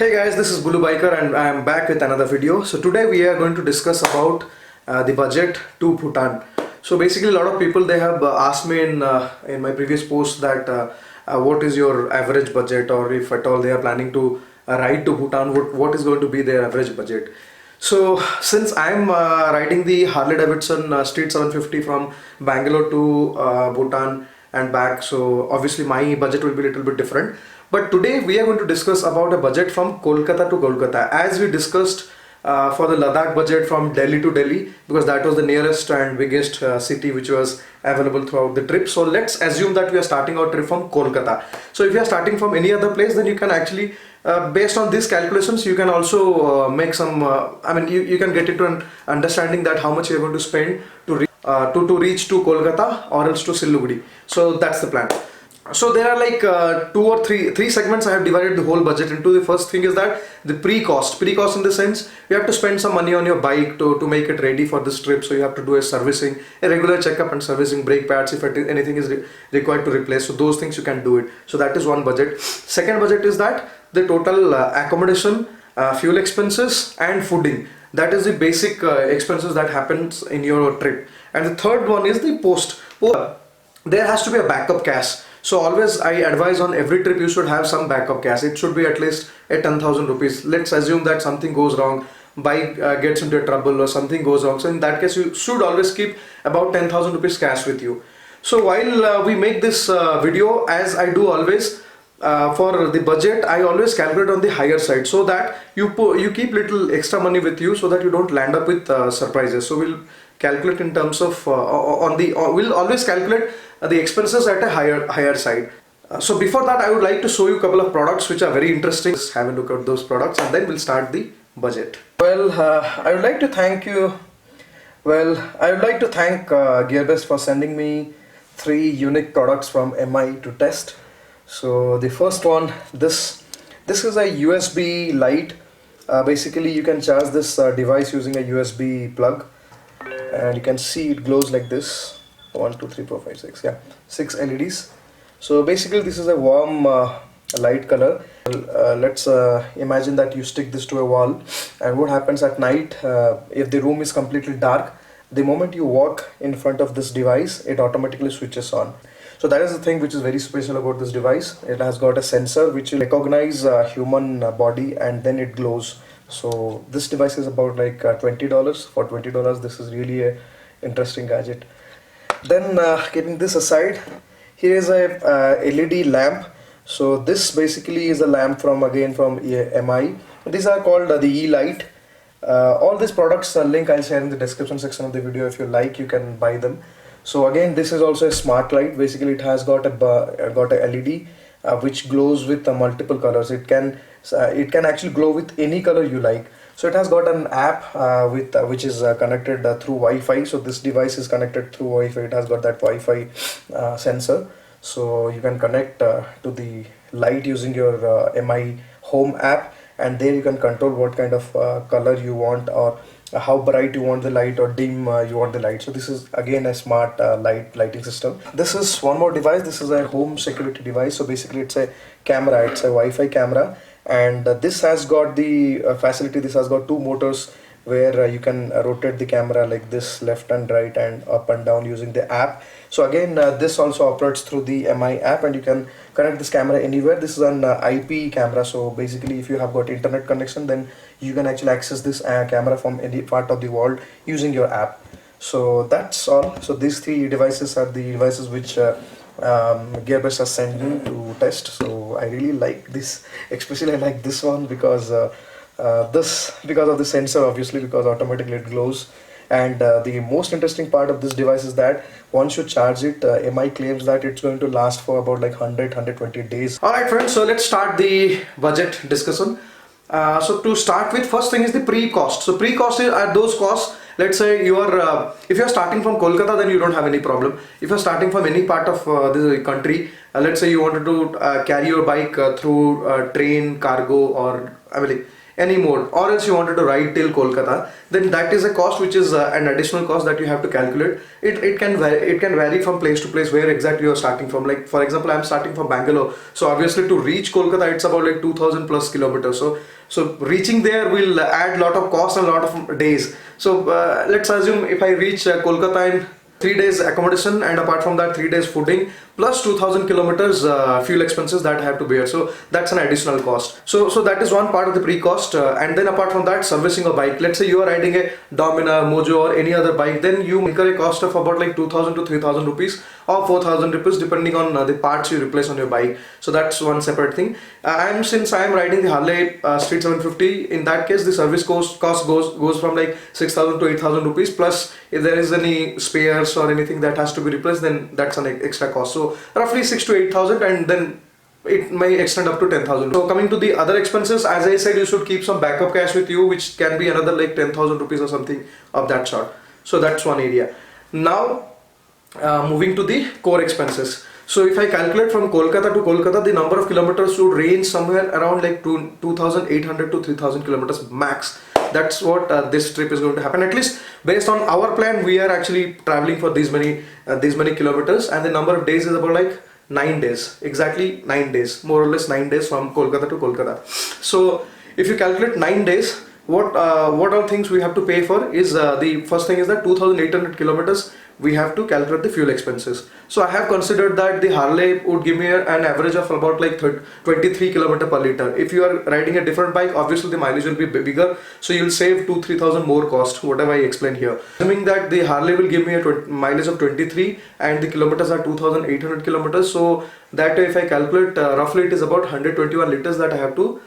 Hey guys, this is Bulu Biker and I am back with another video. So today we are going to discuss about the budget to Bhutan. So basically a lot of people they have asked me in my previous post that what is your average budget, or if at all they are planning to ride to Bhutan, what is going to be their average budget. So since I am riding the Harley Davidson Street 750 from Bangalore to Bhutan and back, so obviously my budget will be a little bit different. But today we are going to discuss about a budget from Kolkata to Kolkata, as we discussed for the Ladakh budget from Delhi to Delhi, because that was the nearest and biggest city which was available throughout the trip. So let's assume that we are starting our trip from Kolkata. So if you are starting from any other place, then you can actually based on these calculations you can also make some you can get into an understanding that how much you are going to spend to reach to Kolkata or else to Siliguri. So that's the plan. So there are like two or three segments I have divided the whole budget into. The first thing is that the pre-cost in the sense you have to spend some money on your bike to make it ready for this trip. So you have to do a servicing, a regular checkup and servicing, brake pads if anything is required to replace. So those things you can do it. So that is one budget. Second budget is that the total accommodation, fuel expenses and fooding. That is the basic expenses that happens in your trip. And the third one is the post. There has to be a backup cash. So always I advise on every trip you should have some backup cash. It should be at least a 10,000 rupees. Let's assume that something goes wrong, bike gets into trouble or something goes wrong. So in that case you should always keep about 10,000 rupees cash with you. So while we make this video, as I do always, for the budget I always calculate on the higher side, so that you keep little extra money with you so that you don't land up with surprises. So we'll calculate in terms of we'll always calculate the expenses at a higher side. So before that I would like to show you a couple of products which are very interesting. Just have a look at those products and then we'll start the budget. Well, I would like to thank Gearbest for sending me 3 unique products from MI to test. So the first one, this is a USB light. Basically you can charge this device using a USB plug, and you can see it glows like this. 1 2 3 4 5 6, yeah, 6 LEDs. So basically this is a warm light color. Let's imagine that you stick this to a wall, and what happens at night, if the room is completely dark, the moment you walk in front of this device, it automatically switches on. So that is the thing which is very special about this device. It has got a sensor which will recognize human body and then it glows. So this device is about like $20. For $20 this is really a interesting gadget. Then keeping this aside, here is a LED lamp. So this basically is a lamp from MI. These are called the E-Light. All these products link I'll share in the description section of the video. If you like, you can buy them. So again, this is also a smart light. Basically it has got a LED which glows with multiple colors. It can actually glow with any color you like. So it has got an app which is connected through Wi-Fi. So this device is connected through Wi-Fi. It has got that Wi-Fi sensor. So you can connect to the light using your MI home app, and there you can control what kind of color you want, or how bright you want the light, or dim you want the light. So this is again a smart lighting system. This is one more device. This is a home security device. So basically it's a camera, it's a Wi-Fi camera, and this has got the facility. This has got 2 motors where you can rotate the camera like this, left and right and up and down, using the app. So again this also operates through the MI app, and you can connect this camera anywhere. This is an IP camera, so basically if you have got internet connection, then you can actually access this camera from any part of the world using your app. So that's all. So these 3 devices are the devices which Gearbest has sent me to test. So I really like this, especially I like this one because of the sensor, obviously, because automatically it glows. And the most interesting part of this device is that once you charge it, MI claims that it's going to last for about like 100-120 days. Alright friends, so let's start the budget discussion. So to start with, first thing is the pre-cost. So pre-cost are those costs. Let's say you are if you are starting from Kolkata, then you don't have any problem. If you are starting from any part of the country, let's say you wanted to carry your bike through train, cargo, or any mode, or else you wanted to ride till Kolkata, then that is a cost which is an additional cost that you have to calculate. It can vary from place to place where exactly you are starting from. Like for example, I am starting from Bangalore, so obviously to reach Kolkata it's about like 2000 plus kilometers. So reaching there will add lot of cost and lot of days. So let's assume if I reach Kolkata in 3 days accommodation, and apart from that 3 days fooding, plus 2000 kilometers fuel expenses that I have to bear. So that's an additional cost. So that is one part of the pre-cost. And then apart from that, servicing a bike. Let's say you are riding a Dominar, Mojo or any other bike, then you incur a cost of about like 2000 to 3000 rupees or 4000 rupees depending on the parts you replace on your bike. So that's one separate thing. Since I am riding the Harley Street 750, in that case the service cost goes from like 6000 to 8000 rupees, plus if there is any spares or anything that has to be replaced, then that's an extra cost. So roughly 6 to 8000, and then it may extend up to 10,000. So coming to the other expenses, as I said, you should keep some backup cash with you, which can be another like 10,000 rupees or something of that sort. So that's one area. Now moving to the core expenses. So if I calculate from Kolkata to Kolkata, the number of kilometers should range somewhere around like 2800 to 3000 kilometers max. That's what this trip is going to happen. At least based on our plan, we are actually traveling for these many kilometers, and the number of days is about like 9 days, exactly 9 days, more or less 9 days from Kolkata to Kolkata. So if you calculate 9 days, what all things we have to pay for is the first thing is that 2800 kilometers we have to calculate the fuel expenses. So I have considered that the Harley would give me an average of about like 23 km per liter. If you are riding a different bike, obviously the mileage will be bigger, so you will save 2-3,000 more cost, whatever I explained here. Assuming that the Harley will give me a mileage of 23 and the kilometers are 2800 kilometers, so that if I calculate roughly it is about 121 liters that I have to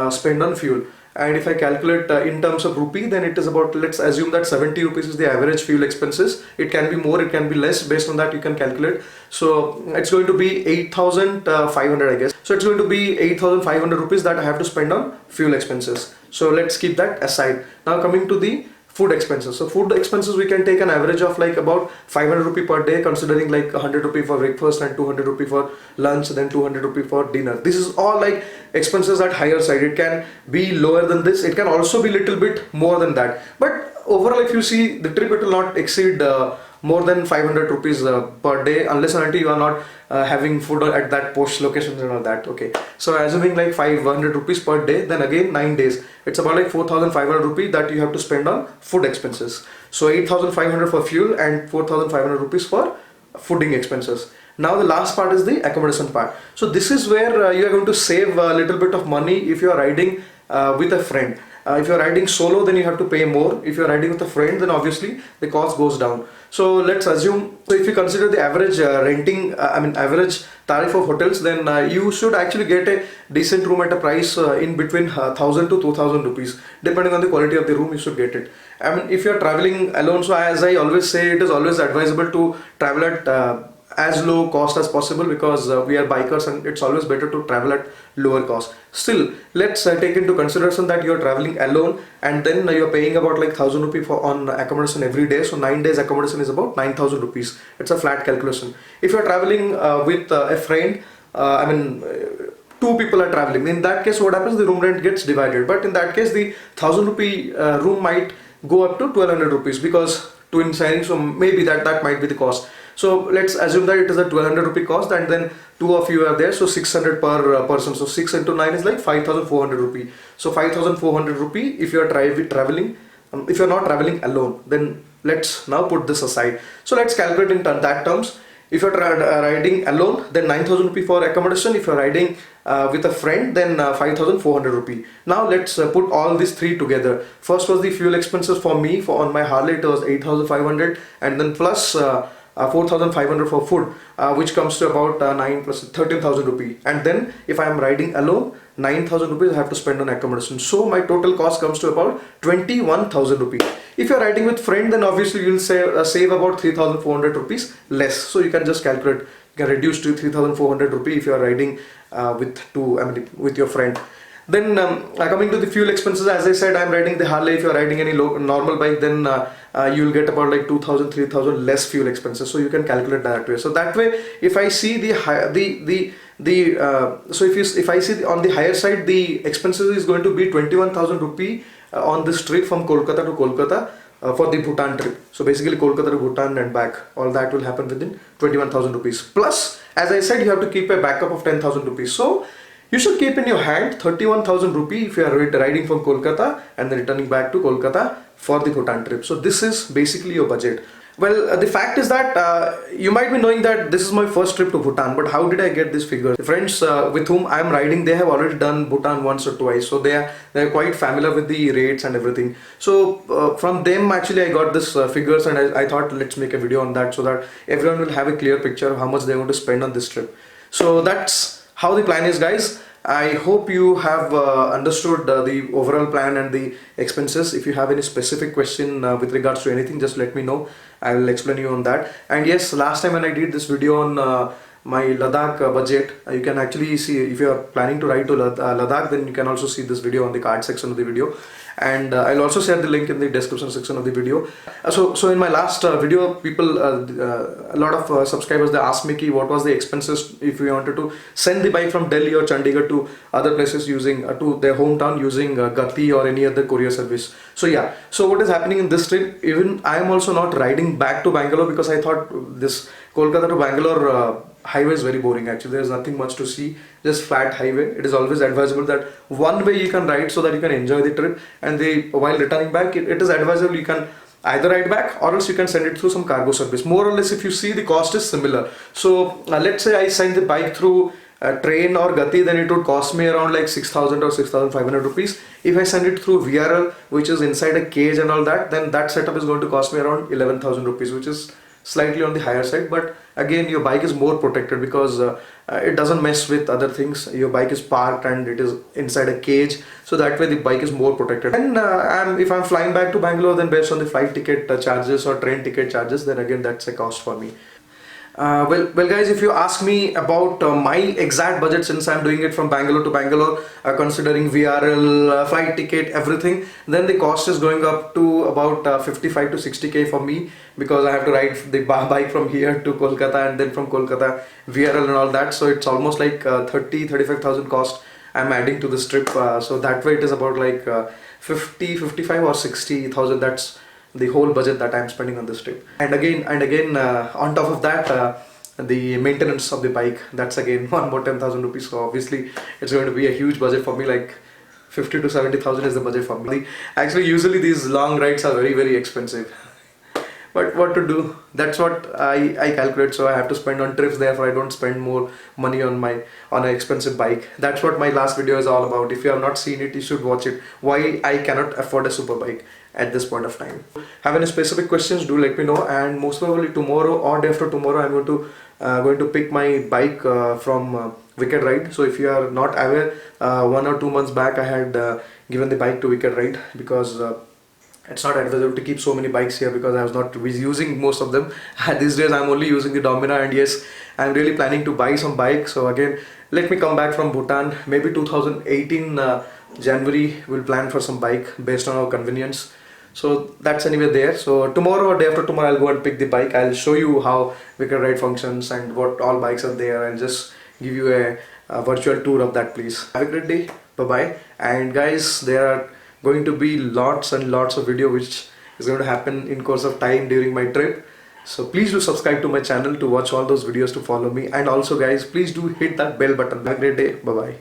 spend on fuel. And if I calculate in terms of rupee, then it is about, let's assume that 70 rupees is the average fuel expenses. It can be more, it can be less, based on that you can calculate. So it's going to be 8,500 I guess. So it's going to be 8,500 rupees that I have to spend on fuel expenses. So let's keep that aside. Now coming to the food expenses. So food expenses, we can take an average of like about 500 rupee per day, considering like 100 rupee for breakfast and 200 rupee for lunch, then 200 rupee for dinner. This is all like expenses at higher side. It can be lower than this, it can also be little bit more than that, but overall if you see the trip, it will not exceed more than 500 rupees per day, unless and until you are not having food at that post locations and all that. Okay, so assuming like 500 rupees per day, then again 9 days, it's about like 4,500 rupees that you have to spend on food expenses. So 8,500 for fuel and 4,500 rupees for fooding expenses. Now the last part is the accommodation part. So this is where you are going to save a little bit of money if you are riding with a friend. If you are riding solo, then you have to pay more. If you are riding with a friend, then obviously the cost goes down. So let's assume, so if you consider the average average tariff of hotels, then you should actually get a decent room at a price in between 1000 to 2000 rupees, depending on the quality of the room. You should get it. I mean, if you are traveling alone, so as I always say, it is always advisable to travel at as low cost as possible, because we are bikers and it's always better to travel at lower cost. Still, let's take into consideration that you are traveling alone, and then you are paying about like 1000 rupees on accommodation every day. So 9 days accommodation is about 9000 rupees. It's a flat calculation. If you are traveling with a friend, two people are traveling, in that case what happens, the room rent gets divided, but in that case the 1000 rupee room might go up to 1200 rupees, because twin sharing, so maybe that might be the cost. So let's assume that it is a 1200 rupee cost, and then two of you are there, so 600 per person. So 6 into 9 is like 5400 rupee. So 5400 rupee if you are traveling, if you are not traveling alone. Then let's now put this aside. So let's calculate in that terms. If you are riding alone, then 9000 rupee for accommodation. If you are riding with a friend, then 5400 rupee. Now let's put all these three together. First was the fuel expenses for me, on my Harley it was 8500, and then plus 4500 for food, which comes to about 9 plus 13,000 rupee. And then if I am riding alone, 9000 rupees I have to spend on accommodation. So my total cost comes to about 21,000 rupees. If you are riding with friend, then obviously you will save about 3,400 rupees less. So you can just calculate, you can reduce to 3,400 rupees if you are riding with your friend. Then coming to the fuel expenses, as I said, I am riding the Harley. If you are riding any normal bike, then you will get about like 2,000, 3,000 less fuel expenses. So you can calculate that way. So that way, if I see the So if I see on the higher side, the expenses is going to be 21,000 rupee on this trip from Kolkata to Kolkata for the Bhutan trip. So basically Kolkata to Bhutan and back, all that will happen within 21,000 rupees. Plus, as I said, you have to keep a backup of 10,000 rupees. So you should keep in your hand 31,000 rupee if you are riding from Kolkata and then returning back to Kolkata for the Bhutan trip. So this is basically your budget. Well, the fact is that you might be knowing that this is my first trip to Bhutan, but how did I get these figures? The friends with whom I am riding, they have already done Bhutan once or twice, so they're quite familiar with the rates and everything. So from them actually I got this figures, and I thought let's make a video on that so that everyone will have a clear picture of how much they're going to spend on this trip. So that's how the plan is, guys. I hope you have understood the overall plan and the expenses. If you have any specific question with regards to anything, just let me know. I will explain you on that. And yes, last time when I did this video on my Ladakh budget, you can actually see, if you are planning to ride to Ladakh, then you can also see this video on the card section of the video. And I'll also share the link in the description section of the video. So in my last video, people, a lot of subscribers, they asked me what was the expenses if we wanted to send the bike from Delhi or Chandigarh to other places using to their hometown using Gati or any other courier service. So yeah, so what is happening in this trip, even I am also not riding back to Bangalore because I thought this Kolkata to Bangalore highway is very boring. Actually, there is nothing much to see, just flat highway. It is always advisable that one way you can ride so that you can enjoy the trip, and while returning back, it is advisable you can either ride back or else you can send it through some cargo service. More or less, if you see, the cost is similar. So let's say I send the bike through train or Gati, then it would cost me around like 6,000 or 6,500 rupees. If I send it through VRL, which is inside a cage and all that, then that setup is going to cost me around 11,000 rupees, which is slightly on the higher side. But again, your bike is more protected because it doesn't mess with other things. Your bike is parked and it is inside a cage, so that way the bike is more protected. And if I'm flying back to Bangalore, then based on the flight ticket charges or train ticket charges, then again that's a cost for me. Well guys, if you ask me about my exact budget, since I'm doing it from Bangalore to Bangalore, considering VRL, flight ticket, everything, then the cost is going up to about 55 to 60k for me, because I have to ride the bike from here to Kolkata and then from Kolkata VRL and all that. So it's almost like 35,000 cost I'm adding to this trip. So that way it is about like 55 or 60,000. That's the whole budget that I'm spending on this trip. And again on top of that, the maintenance of the bike, that's again one more 10,000 rupees. So obviously it's going to be a huge budget for me, like 50 to 70,000 is the budget for me. Actually, usually these long rides are very expensive. But what to do, that's what I calculate. So I have to spend on trips, therefore I don't spend more money on an expensive bike. That's what my last video is all about. If you have not seen it, you should watch it. Why I cannot afford a super bike at this point of time. Have any specific questions, do let me know. And most probably tomorrow or day after tomorrow, I'm going to pick my bike from Wicked Ride. So if you are not aware, 1 or 2 months back I had given the bike to Wicked Ride, because it's not advisable to keep so many bikes here, because I was not using most of them. These days I'm only using the Domina, and yes, I'm really planning to buy some bikes. So again, let me come back from Bhutan, maybe 2018 January we'll plan for some bike based on our convenience. So that's anyway there. So tomorrow or day after tomorrow I'll go and pick the bike. I'll show you how Wicked Ride functions and what all bikes are there. I'll just give you a virtual tour of that place. Have a great day. Bye bye. And guys, there are going to be lots and lots of video which is going to happen in course of time during my trip. So please do subscribe to my channel to watch all those videos, to follow me. And also guys, please do hit that bell button. Have a great day. Bye bye.